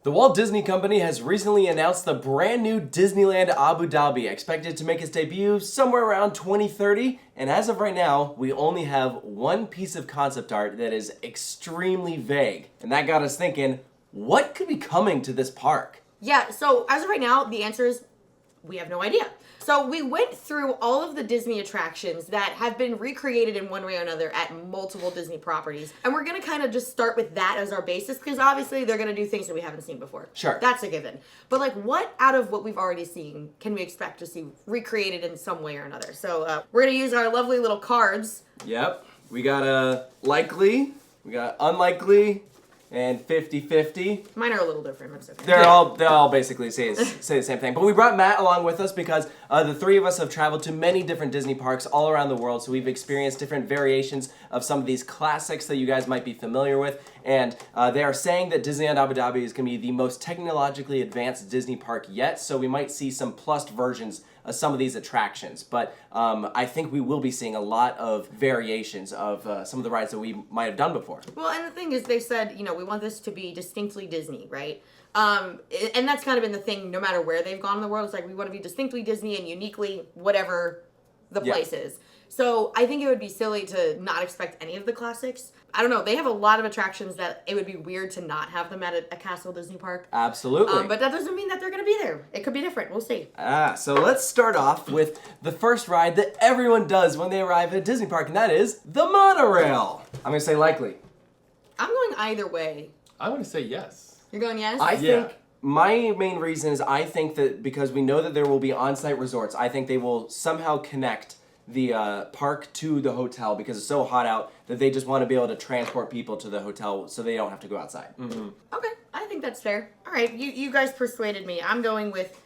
The Walt Disney Company has recently announced the brand new Disneyland Abu Dhabi, expected to make its debut somewhere around 2030. And as of right now, we only have one piece of concept art that is extremely vague. And that got us thinking, what could be coming to this park? Yeah, so as of right now, the answer is we have no idea. So we went through all of the Disney attractions that have been recreated in one way or another at multiple Disney properties. And we're going to kind of just start with that as our basis because obviously they're going to do things that we haven't seen before. Sure. That's a given. But like what out of what we've already seen can we expect to see recreated in some way or another? So we're going to use our lovely little cards. Yep. We got likely, we got unlikely, and 50-50. Mine are a little different. It's okay. They're all basically say the same thing. But we brought Matt along with us because the three of us have traveled to many different Disney parks all around the world. So we've experienced different variations of some of these classics that you guys might be familiar with. And they are saying that Disneyland Abu Dhabi is going to be the most technologically advanced Disney park yet. So we might see some plussed versions of some of these attractions. But I think we will be seeing a lot of variations of some of the rides that we might have done before. Well, and the thing is, they said, we want this to be distinctly Disney, right? And that's kind of been the thing, no matter where they've gone in the world. It's like, we want to be distinctly Disney and uniquely whatever the place is. So I think it would be silly to not expect any of the classics. I don't know. They have a lot of attractions that it would be weird to not have them at a Castle Disney park. Absolutely. But that doesn't mean that they're going to be there. It could be different. We'll see. So let's start off with the first ride that everyone does when they arrive at a Disney park, and that is the monorail. I'm going to say likely. I'm going either way. I'm going to say yes. You're going yes? I think my main reason is I think that because we know that there will be on-site resorts, I think they will somehow connect the park to the hotel because it's so hot out that they just want to be able to transport people to the hotel so they don't have to go outside. Mm-hmm. Okay, I think that's fair. All right, you guys persuaded me. I'm going with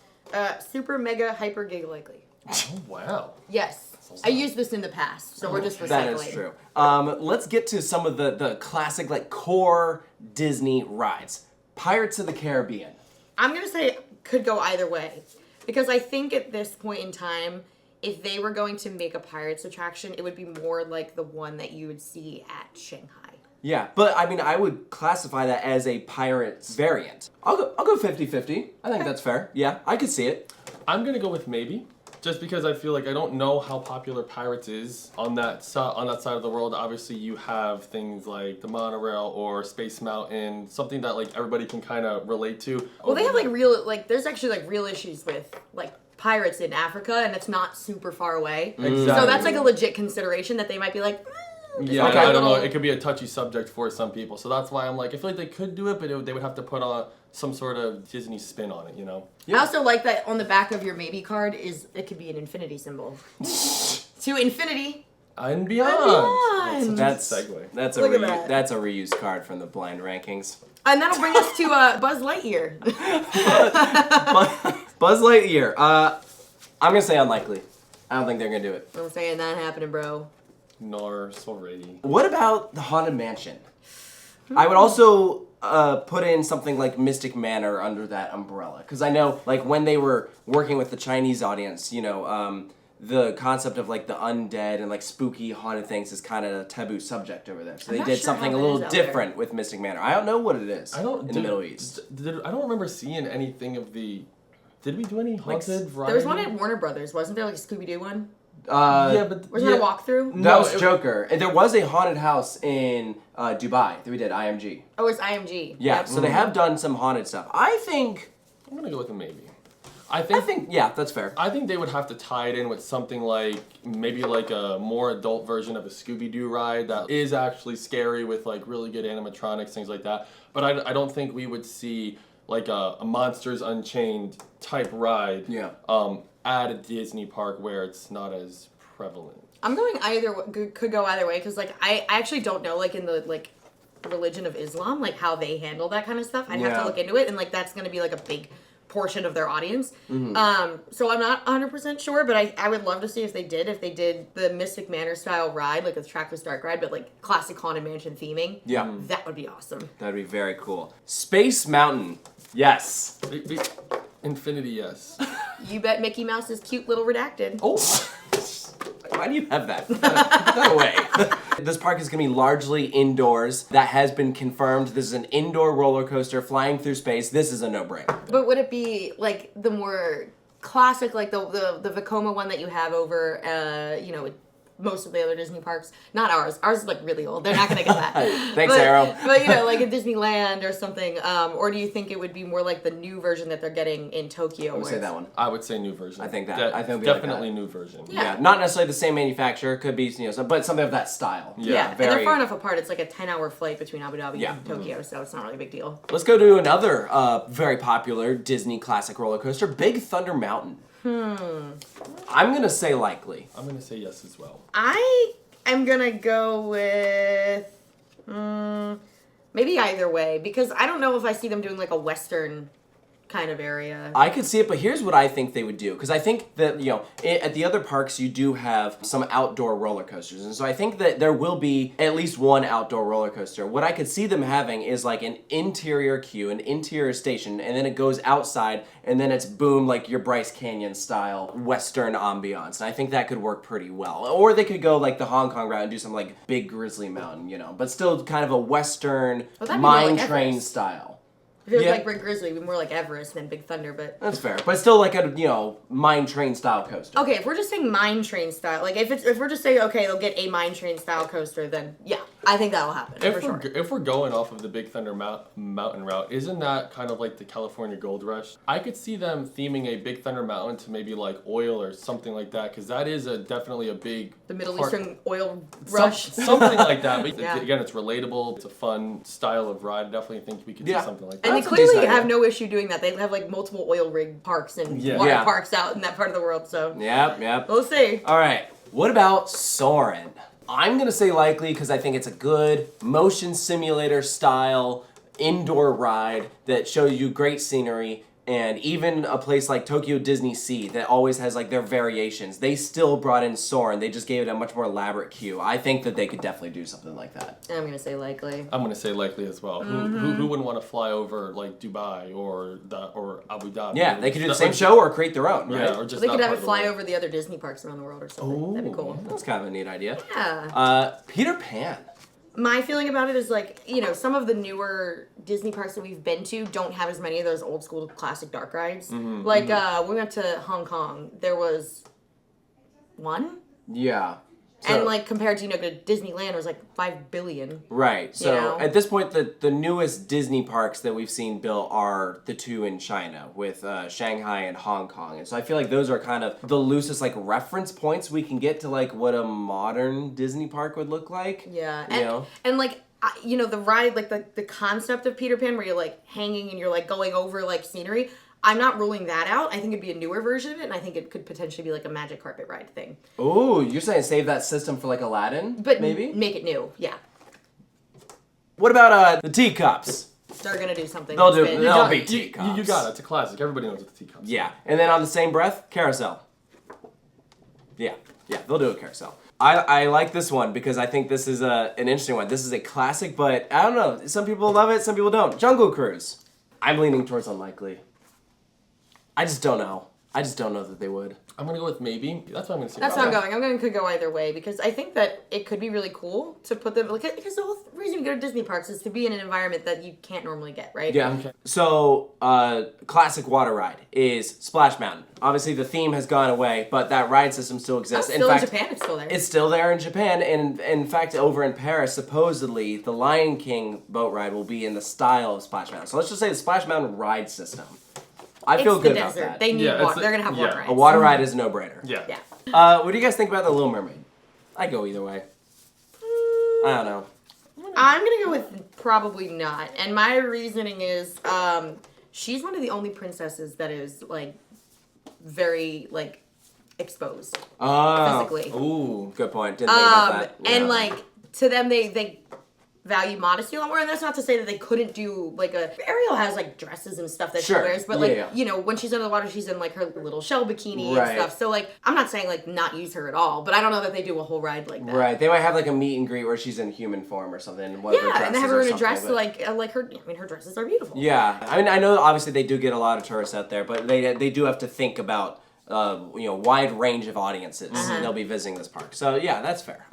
super mega hyper giga likely. Oh, wow. Yes. I used this in the past, so we're just recycling. That is true. Let's get to some of the classic, like, core Disney rides. Pirates of the Caribbean. I'm going to say could go either way. Because I think at this point in time, if they were going to make a Pirates attraction, it would be more like the one that you would see at Shanghai. Yeah, but I mean, I would classify that as a Pirates variant. I'll go 50-50. I think that's fair. Yeah, I could see it. I'm going to go with maybe. Just because I feel like I don't know how popular Pirates is on that side of the world. Obviously, you have things like the monorail or Space Mountain, something that like everybody can kind of relate to. Well, they have there's actually real issues with pirates in Africa, and it's not super far away. Exactly. So that's a legit consideration that they might be like. Yeah, Okay. I don't know. It could be a touchy subject for some people, so that's why I'm like, I feel like they could do it, but they would have to put on some sort of Disney spin on it, Yeah. I also like that on the back of your maybe card it could be an infinity symbol. To infinity and beyond. That's a segue. That's a that's a reused card from the blind rankings. And that'll bring us to Buzz Lightyear. Buzz Lightyear. I'm gonna say unlikely. I don't think they're gonna do it. I'm saying that happening, bro. Nor already. What about the Haunted Mansion? I would also put in something like Mystic Manor under that umbrella. Because I know, like, when they were working with the Chinese audience, the concept of, like, the undead and, like, spooky haunted things is kind of a taboo subject over there. So they did something a little different with Mystic Manor. I don't know what it is in the Middle East. I don't remember seeing anything of the... Did we do any haunted ride? There was one at Warner Brothers. Wasn't there, like, a Scooby-Doo one? Wasn't there a walkthrough? That was Joker. And there was a haunted house in Dubai that we did, IMG. Oh, it's IMG. Yeah, Yep. so they have done some haunted stuff. I think... I'm going to go with a maybe. I think, yeah, that's fair. I think they would have to tie it in with something like, maybe like a more adult version of a Scooby-Doo ride that is actually scary with like really good animatronics, things like that. But I don't think we would see like a Monsters Unchained type ride at a Disney park where it's not as prevalent. I'm going could go either way because like I actually don't know like in the like religion of Islam like how they handle that kind of stuff. I'd have to look into it, and like that's gonna be like a big portion of their audience. Mm-hmm. So I'm not 100% sure, but I would love to see if they did the Mystic Manor style ride, like a trackless dark ride, but like classic Haunted Mansion theming. Yeah. That would be awesome. That'd be very cool. Space Mountain. Yes. Infinity, yes. You bet Mickey Mouse is cute little redacted. Oh. Why do you have that? Put that away. This park is going to be largely indoors. That has been confirmed. This is an indoor roller coaster flying through space. This is a no-brainer. But would it be like the more classic, like the Vekoma one that you have over, most of the other Disney parks? Not ours. Ours is like really old. They're not gonna get that. Thanks, Arrow. But like a Disneyland or something. Or do you think it would be more like the new version that they're getting in Tokyo? I would say that one. I would say new version. I think that. I think definitely like that. new version. Yeah, not necessarily the same manufacturer. Could be but something of that style. Yeah, and they're far enough apart. It's like a 10-hour flight between Abu Dhabi and Tokyo, so it's not really a big deal. Let's go to another very popular Disney classic roller coaster, Big Thunder Mountain. I'm gonna say likely. I'm gonna say yes as well. I am gonna go with maybe either way, because I don't know if I see them doing like a Western kind of area. I could see it, but here's what I think they would do. Because I think that, at the other parks, you do have some outdoor roller coasters. And so I think that there will be at least one outdoor roller coaster. What I could see them having is like an interior queue, an interior station, and then it goes outside, and then it's boom, like your Bryce Canyon style Western ambiance. And I think that could work pretty well. Or they could go like the Hong Kong route and do something like Big Grizzly Mountain, but still kind of a Western mine train style. If it was like Big Grizzly, it'd be more like Everest than Big Thunder, but... That's fair. But still like a, mine train style coaster. Okay, if we're just saying mine train style, like if we're just saying, okay, they'll get a mine train style coaster, then yeah, I think that'll happen, for sure. If we're going off of the Big Thunder Mountain route, isn't that kind of like the California Gold Rush? I could see them theming a Big Thunder Mountain to maybe like oil or something like that, because that is definitely a big... The Middle Eastern oil rush. Something like that. But again, it's relatable. It's a fun style of ride. I definitely think we could do something like that. And they clearly have no issue doing that. They have like multiple oil rig parks and water parks out in that part of the world. So Yep. We'll see. All right. What about Saurin? I'm gonna say likely because I think it's a good motion simulator style indoor ride that shows you great scenery. And even a place like Tokyo Disney Sea that always has like their variations, they still brought in Saurin. They just gave it a much more elaborate queue. I think that they could definitely do something like that. I'm gonna say likely. I'm gonna say likely as well. Who wouldn't want to fly over like Dubai or Abu Dhabi? Yeah, they could do the same show or create their own, right? Yeah, or just they could have it fly over the other Disney parks around the world or something. Ooh, that'd be cool. That's kind of a neat idea. Yeah. Peter Pan. My feeling about it is like, some of the newer Disney parks that we've been to don't have as many of those old school classic dark rides. We went to Hong Kong. There was one. Yeah. And like compared to, to Disneyland, it was like 5 billion. Right. So at this point, the newest Disney parks that we've seen built are the two in China with Shanghai and Hong Kong. And so I feel like those are kind of the loosest like reference points we can get to like what a modern Disney park would look like. Yeah. And like, the ride, like the concept of Peter Pan where you're like hanging and you're like going over like scenery. I'm not ruling that out. I think it'd be a newer version of it, and I think it could potentially be like a magic carpet ride thing. Oh, you're saying save that system for like Aladdin? But maybe? Make it new, yeah. What about the teacups? They're gonna do something. They'll be teacups. You got it. It's a classic. Everybody knows what the teacups. Yeah. And then on the same breath, carousel. Yeah, they'll do a carousel. I like this one because I think this is an interesting one. This is a classic, but I don't know. Some people love it, some people don't. Jungle Cruise. I'm leaning towards unlikely. I just don't know. I just don't know that they would. I'm going to go with maybe. That's what I'm going to say. That's what I'm going. I'm going to go either way because I think that it could be really cool to put them... Because the whole reason you go to Disney parks is to be in an environment that you can't normally get, right? Yeah. Okay. So, classic water ride is Splash Mountain. Obviously, the theme has gone away, but that ride system still exists. In Japan, it's still there. It's still there in Japan, and in fact, over in Paris, supposedly, the Lion King boat ride will be in the style of Splash Mountain. So let's just say the Splash Mountain ride system. I feel good about that. They need water. They're going to have water rides. A water ride is a no-brainer. Yeah. What do you guys think about The Little Mermaid? I go either way. I don't know. I'm going to go with probably not. And my reasoning is she's one of the only princesses that is, like, very, like, exposed physically. Ooh, good point. Didn't think about that. Yeah. And, like, to them, they value modesty a lot more, and that's not to say that they couldn't do like Ariel has like dresses and stuff that she wears, but like when she's under the water, she's in like her little shell bikini and stuff. So like I'm not saying like not use her at all, but I don't know that they do a whole ride like that. Right, they might have like a meet and greet where she's in human form or something. And they have her in a dress like her. I mean, her dresses are beautiful. Yeah, I mean, I know obviously they do get a lot of tourists out there, but they do have to think about wide range of audiences they'll be visiting this park. So yeah, that's fair.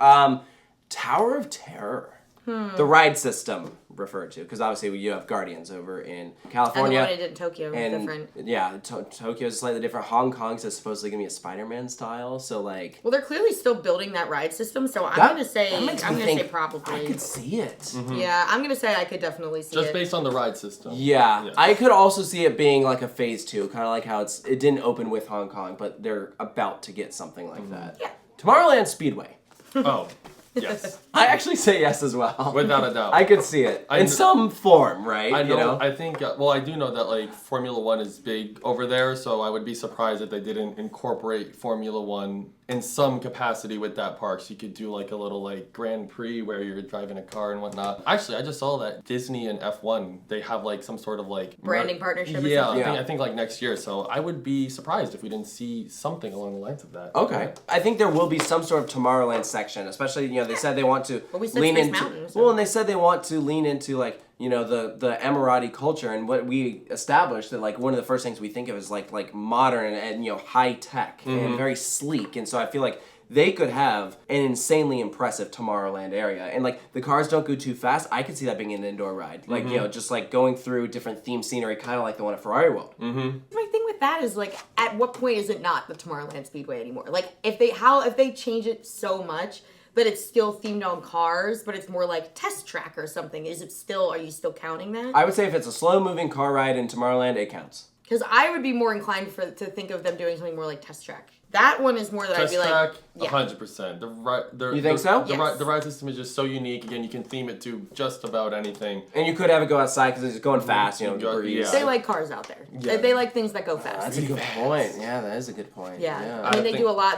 Tower of Terror. The ride system referred to, because obviously you have Guardians over in California. And the one I did in Tokyo was different. Yeah, Tokyo's slightly different. Hong Kong's is supposedly gonna be a Spider-Man style, so like. Well, they're clearly still building that ride system, so I'm gonna say probably. I could see it. Mm-hmm. Yeah, I'm gonna say I could definitely see it. Just based on the ride system. Yeah, I could also see it being like a phase 2, kind of like how it didn't open with Hong Kong, but they're about to get something like that. Yeah. Tomorrowland Speedway. Oh, yes. I actually say yes as well. Without a doubt. I could see it in some form, right? I know. You know? I think. Well, I do know that like Formula One is big over there, so I would be surprised if they didn't incorporate Formula One in some capacity with that park. So you could do like a little like Grand Prix where you're driving a car and whatnot. Actually, I just saw that Disney and F1 they have like some sort of like branding partnership. Or yeah, something? I think like next year. So I would be surprised if we didn't see something along the lines of that. Okay. I think there will be some sort of Tomorrowland section, especially, they said they want to Well, we said lean Space into Mountain, so. Well, and they said they want to lean into like, the Emirati culture, and what we established that like one of the first things we think of is like modern and high tech and very sleek. And so I feel like they could have an insanely impressive Tomorrowland area. And like the cars don't go too fast. I could see that being an indoor ride. Like, just like going through different theme scenery, kind of like the one at Ferrari World. My thing with that is like, at what point is it not the Tomorrowland Speedway anymore? Like, if they change it so much that it's still themed on cars, but it's more like test track or something, are you still counting that? I would say if it's a slow moving car ride in Tomorrowland, it counts. Because I would be more inclined to think of them doing something more like test track. That one is more that Test I'd be track, like, 100%. You think so? The ride system is just so unique. Again, you can theme it to just about anything. And you could have it go outside because it's going fast, breeze. Yeah. They like cars out there. Yeah. They like things that go fast. That's a good point. Yeah, that is a good point. Yeah. I I mean, they think- do a lot.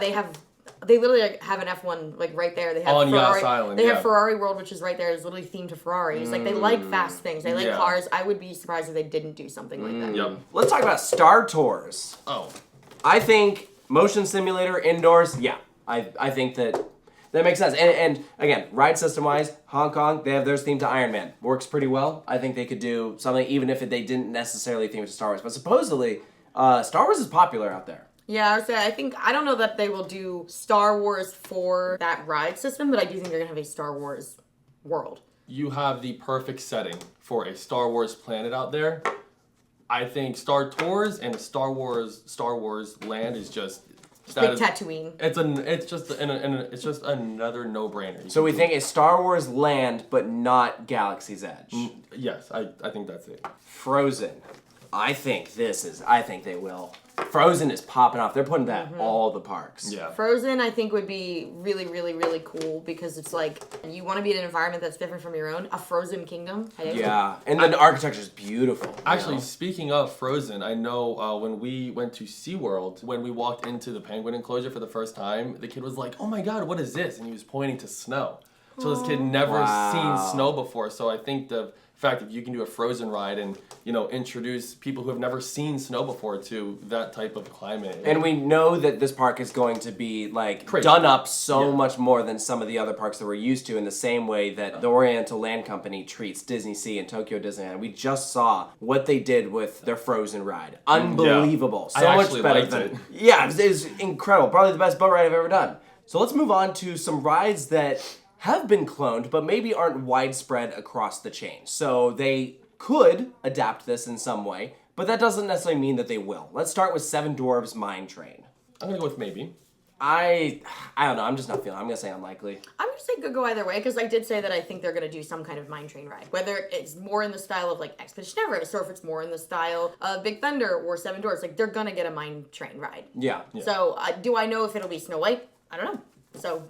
They literally have an F1 like right there. They have On Ferrari. Yas Island, they yeah. have Ferrari World, which is right there. It's literally themed to Ferraris. Like they like fast things. They like Yeah. cars. I would be surprised if they didn't do something like that. Yep. Let's talk about Star Tours. Oh. I think motion simulator indoors, yeah. I think that makes sense. And again, ride system wise, Hong Kong, they have theirs themed to Iron Man. Works pretty well. I think they could do something even if they didn't necessarily theme it to Star Wars. But supposedly, Star Wars is popular out there. Yeah, I would say I don't know that they will do Star Wars for that ride system, but I do think they're gonna have a Star Wars world. You have the perfect setting for a Star Wars planet out there. I think Star Tours and Star Wars land is just Big Tatooine. It's just another no-brainer. So we think a Star Wars land, but not Galaxy's Edge. Yes, I think that's it. Frozen. I think they will. Frozen is popping off. They're putting that all the parks. Yeah. Frozen, I think, would be really, really, really cool because it's like you want to be in an environment that's different from your own. A frozen kingdom. Yeah, and the architecture is beautiful. Actually, speaking of Frozen, I know when we went to SeaWorld, when we walked into the penguin enclosure for the first time, the kid was like, "Oh my God, what is this?" And he was pointing to snow. So this kid never seen snow before. So I think the fact that you can do a Frozen ride and introduce people who have never seen snow before to that type of climate. And we know that this park is going to be like Crazy. done up so much more than some of the other parks that we're used to, in the same way that the Oriental Land Company treats Disney Sea and Tokyo Disneyland. We just saw what they did with their Frozen ride. Unbelievable. I So much actually better liked than it. Yeah, it was incredible. Probably the best boat ride I've ever done. So let's move on to some rides that have been cloned, but maybe aren't widespread across the chain. So they could adapt this in some way, but that doesn't necessarily mean that they will. Let's start with Seven Dwarfs Mine Train. I'm gonna go with maybe. I don't know. I'm just not feeling it. I'm gonna say unlikely. I'm gonna say could go either way because I did say that I think they're gonna do some kind of mine train ride, whether it's more in the style of like Expedition Everest or if it's more in the style of Big Thunder or Seven Dwarfs. Like they're gonna get a mine train ride. Yeah. So do I know if it'll be Snow White? I don't know. So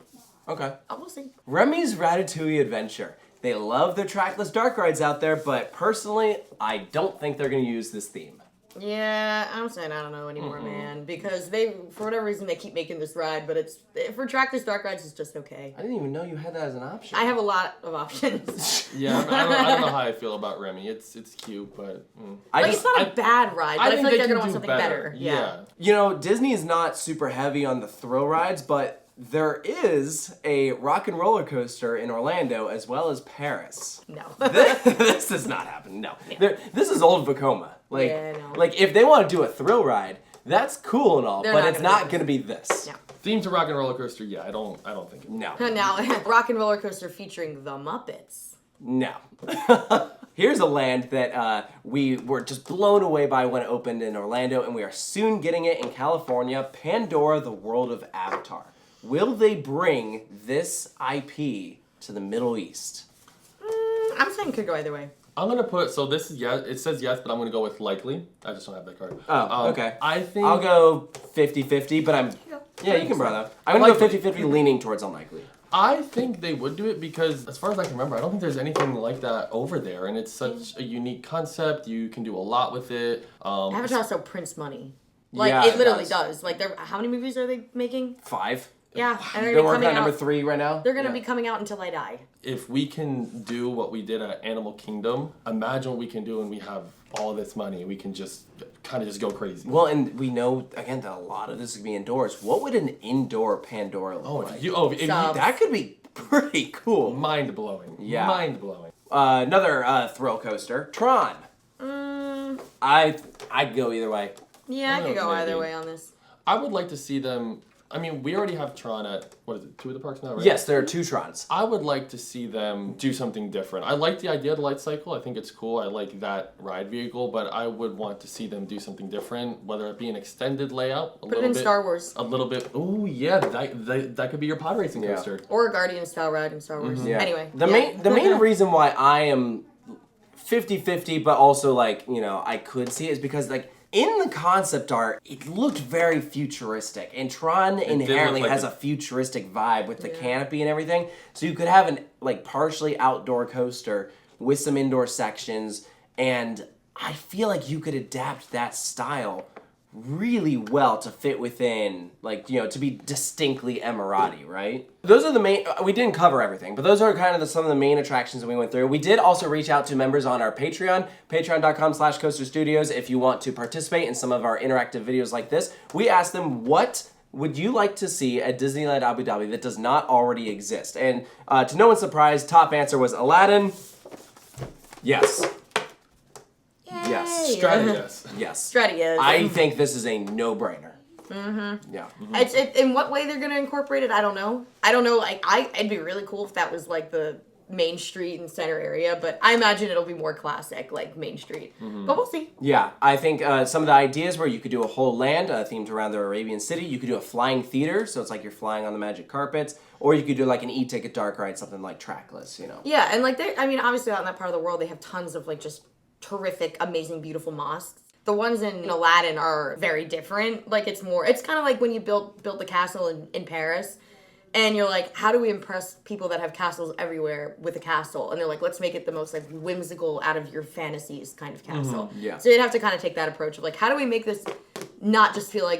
Okay. we'll see. Remy's Ratatouille Adventure. They love their trackless dark rides out there, but personally, I don't think they're gonna use this theme. Yeah, I'm saying I don't know anymore, man, because they, for whatever reason, they keep making this ride, but it's for trackless dark rides, it's just okay. I didn't even know you had that as an option. I have a lot of options. Yeah, I don't know how I feel about Remy. It's cute, but It's not a bad ride, but I feel like they're gonna want do something better. Yeah. Disney is not super heavy on the thrill rides, but there is a rock and roller coaster in Orlando as well as Paris. No. This does not happen. No. Yeah. This is old Vekoma. Yeah, no. Like if they want to do a thrill ride, that's cool and all, They're but not it's gonna not do going to be this. Yeah. Theme to Rock and Roller Coaster, yeah, I don't think it. No. Now, Rock and Roller Coaster featuring the Muppets. No. Here's a land that we were just blown away by when it opened in Orlando, and we are soon getting it in California, Pandora, the World of Avatar. Will they bring this IP to the Middle East? I'm saying could go either way. I'm gonna put, so this is yes, it says yes, but I'm gonna go with likely. I just don't have that card. Oh, okay. I think I'll go 50-50, but yeah, you can borrow that. I'm gonna go 50-50 leaning towards unlikely. I think they would do it because, as far as I can remember, I don't think there's anything like that over there, and it's such a unique concept. You can do a lot with it. Avatar also prints money. Like, Yeah, it literally does. does. Like, how many movies are they making? 5. Yeah, and They're working on number 3 right now. They're gonna be coming out until I die. If we can do what we did at Animal Kingdom, imagine what we can do when we have all this money. We can just kind of just go crazy. Well, and we know, again, that a lot of this is going to be indoors. What would an indoor Pandora look like? That That could be pretty cool. mind blowing. Yeah. Mind blowing. Another thrill coaster, Tron. I'd go either way. Yeah, I could go maybe. either way on this. I would like to see them. I mean, we already have Tron at, 2 of the parks now, right? Yes, there are 2 Trons. I would like to see them do something different. I like the idea of the light cycle. I think it's cool. I like that ride vehicle, but I would want to see them do something different, whether it be an extended layout, Put it in Star Wars. a little bit. Oh yeah, that could be your pod racing coaster. Or a Guardian style ride in Star Wars. Yeah. Anyway. The main reason why I am 50-50, but also I could see it is because in the concept art, it looked very futuristic, and Tron inherently has a futuristic vibe with the canopy and everything. So you could have an partially outdoor coaster with some indoor sections, and I feel like you could adapt that style really well to fit within, to be distinctly Emirati, right? Those are the main, we didn't cover everything, but those are kind of some of the main attractions that we went through. We did also reach out to members on our Patreon, patreon.com/coasterstudios, if you want to participate in some of our interactive videos like this. We asked them, what would you like to see at Disneyland Abu Dhabi that does not already exist? And to no one's surprise, top answer was Aladdin. Yes. Yes. Strategies. Yes. Strategies. I think this is a no-brainer. Mm-hmm. Yeah. It's in what way they're gonna incorporate it, I don't know. It'd be really cool if that was the main street and center area, but I imagine it'll be more classic, like Main Street. But we'll see. Yeah, I think some of the ideas where you could do a whole land themed around the Arabian city. You could do a flying theater, so it's like you're flying on the magic carpets, or you could do an e-ticket dark ride, something like trackless, Yeah, and obviously out in that part of the world, they have tons of just terrific, amazing, beautiful mosques. The ones in Aladdin are very different. It's kind of like when you built the castle in Paris, and you're like, how do we impress people that have castles everywhere with a castle? And they're like, let's make it the most whimsical out of your fantasies kind of castle. Yeah. So you'd have to kind of take that approach of how do we make this not just feel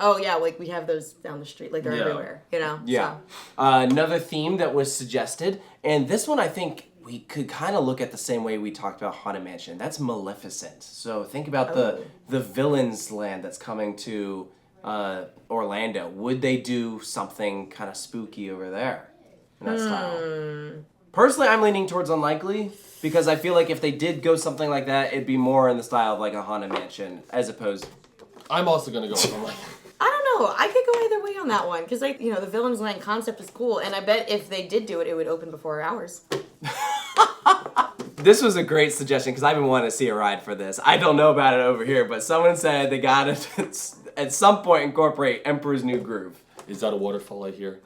oh yeah, we have those down the street, they're everywhere, Yeah. So. Another theme that was suggested, and this one I think we could kind of look at the same way we talked about Haunted Mansion. That's Maleficent. So think about the villains land that's coming to Orlando. Would they do something kind of spooky over there in that style? Personally, I'm leaning towards unlikely, because I feel like if they did go something like that, it'd be more in the style of a Haunted Mansion as opposed. I'm also gonna go with unlikely. I don't know. I could go either way on that one, because the Villains Land concept is cool, and I bet if they did do it, it would open before ours. This was a great suggestion, because I've been wanting to see a ride for this. I don't know about it over here, but someone said they got to at some point incorporate Emperor's New Groove. Is that a waterfall I hear?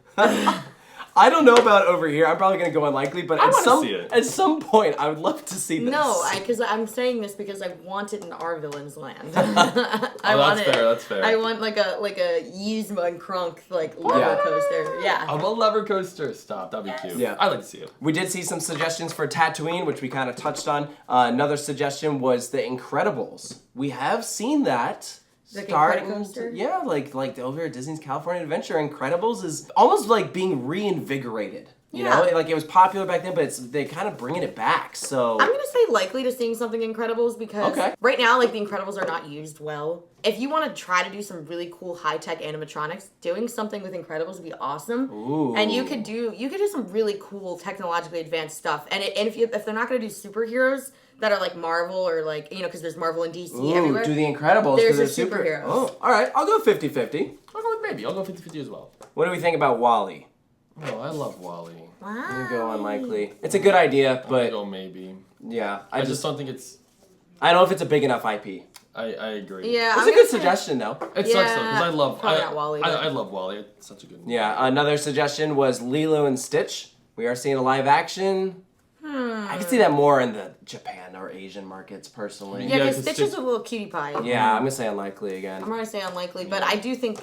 I don't know about over here. I'm probably going to go unlikely, but I wanna see it. At some point, I would love to see this. No, because I'm saying this because I want it in our Villains Land. That's fair. I want a Yzma and Kronk lever coaster. Yeah. I'm a lever coaster. Stop. That'd be cute. Yeah. I'd like to see it. We did see some suggestions for Tatooine, which we kind of touched on. Another suggestion was The Incredibles. We have seen that. Coaster? Yeah, like over at Disney's California Adventure, Incredibles is almost being reinvigorated. You know, it was popular back then, but they're kind of bringing it back. So I'm gonna say likely to seeing something Incredibles, because right now, the Incredibles are not used well. If you want to try to do some really cool high tech animatronics, doing something with Incredibles would be awesome. Ooh. And you could do some really cool technologically advanced stuff. And if they're not gonna do superheroes that are Marvel or because there's Marvel and DC everywhere. Do the Incredibles. There's they're superheroes. Oh, all right. I'll go 50-50. I'll go with maybe. I'll go 50-50 as well. What do we think about Wall-E? Oh, I love Wall-E. Wow. I'm gonna go unlikely. It's a good idea, I'm but gonna go maybe. yeah, I just don't think it's. I don't know if it's a big enough IP. I agree. Yeah, It's I'm a gonna good say- suggestion though. It sucks though because I love. Probably not Wall-E, but- I love Wall-E. It's such a good movie. Yeah, another suggestion was Lilo and Stitch. We are seeing a live action. I could see that more in the Japan or Asian markets, personally. Yeah, Yeah, because 'cause Stitch is a little cutie pie. Yeah, I'm gonna say unlikely again. I'm gonna say unlikely, but I do think,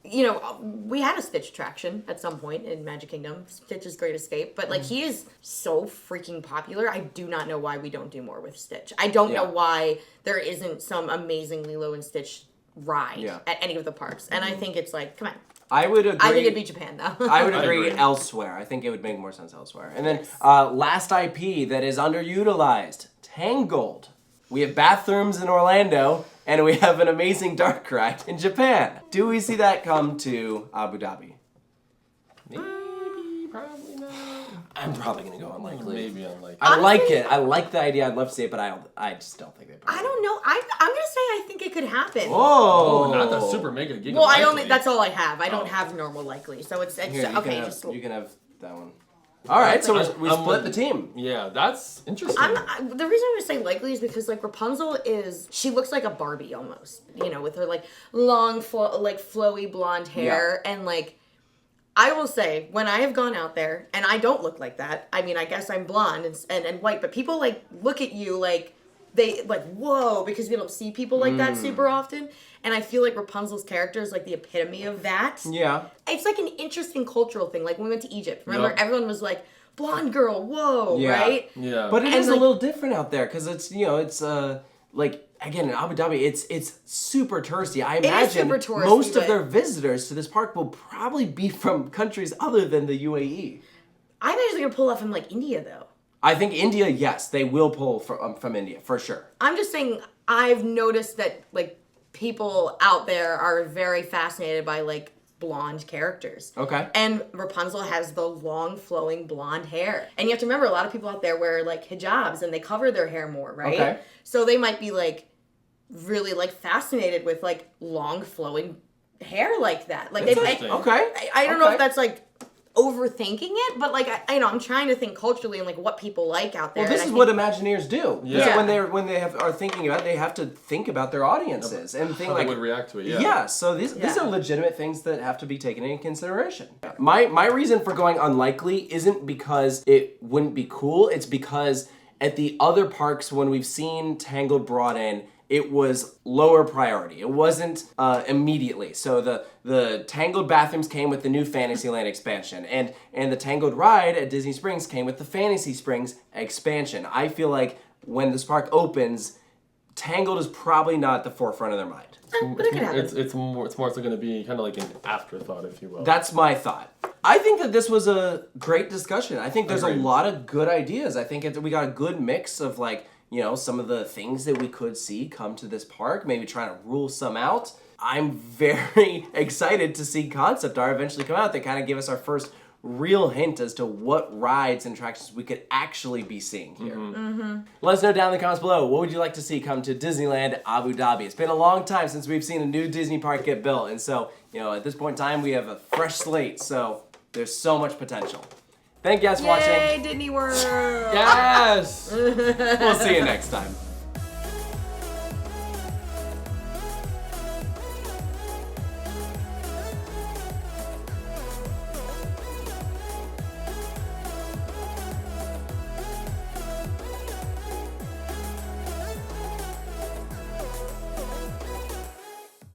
you know, we had a Stitch attraction at some point in Magic Kingdom, Stitch's Great Escape, but like he is so freaking popular. I do not know why we don't do more with Stitch. I don't know why there isn't some amazing Lilo and Stitch ride at any of the parks, and I think it's like, come on. I would agree. I think it'd be Japan though. I would agree, agree. elsewhere. I think it would make more sense elsewhere. And then last IP that is underutilized, Tangled. We have bathrooms in Orlando, and we have an amazing dark ride in Japan. Do we see that come to Abu Dhabi? Maybe, probably not. I'm probably gonna go unlikely. Maybe unlikely. I like Honestly- it. I like the idea. I'd love to see it, but I just don't think they. I don't know. I'm gonna say I think it could happen. Oh, Oh, not the super mega giga. Well, I likely. only that's all I have. I don't Oh. have normal likely, so it's Here, you okay. can Just have, you can have that one. All right, so we I'm split with the it. team. Yeah, that's interesting. the reason I'm gonna say likely is because like Rapunzel she looks like a Barbie almost, you know, with her like long, flowy blonde hair and like. I will say, when I have gone out there, and I don't look like that. I mean, I guess I'm blonde and white, but people like look at you like they like whoa because you don't see people like that super often. And I feel like Rapunzel's character is like the epitome of that. Yeah. It's like an interesting cultural thing. Like when we went to Egypt, remember Yep. everyone was like, blonde girl, whoa, Yeah. right? Yeah. But it And, is a like- little different out there because it's like again in Abu Dhabi it's super touristy. I imagine super touristy, most of but- their visitors to this park will probably be from countries other than the UAE. I'm actually gonna pull that from like India though. I think India, yes, they will pull from India for sure. I'm just saying I've noticed that like people out there are very fascinated by like blonde characters. Okay. And Rapunzel has the long flowing blonde hair. And you have to remember a lot of people out there wear like hijabs and they cover their hair more, right? Okay. So they might be like really like fascinated with like long flowing hair like that. Like Interesting. Okay. I don't know Okay. if that's like overthinking it, but like I know I'm trying to think culturally and like what people like out there. Well, this and is I what think- Imagineers do. Yeah. So when they are thinking about it, they have to think about their audiences and think How like they would react to it. Yeah. Yeah, so these Yeah. are legitimate things that have to be taken into consideration. My reason for going unlikely isn't because it wouldn't be cool, it's because at the other parks when we've seen Tangled brought in, it was lower priority. It wasn't immediately. So the Tangled bathrooms came with the new Fantasyland expansion, and the Tangled ride at Disney Springs came with the Fantasy Springs expansion. I feel like when this park opens, Tangled is probably not at the forefront of their mind. But it could happen. It's more so going to be kind of like an afterthought, if you will. That's my thought. I think that this was a great discussion. I think there's Agreed. a lot of good ideas. I think we got a good mix of like, you know, some of the things that we could see come to this park, maybe trying to rule some out. I'm very excited to see concept art eventually come out that kind of give us our first real hint as to what rides and attractions we could actually be seeing here. Let us know down in the comments below, what would you like to see come to Disneyland Abu Dhabi? It's been a long time since we've seen a new Disney park get built, and so, you know, at this point in time, we have a fresh slate, so there's so much potential. Thank you guys for watching. Yay, Disney World! Yes! We'll see you next time.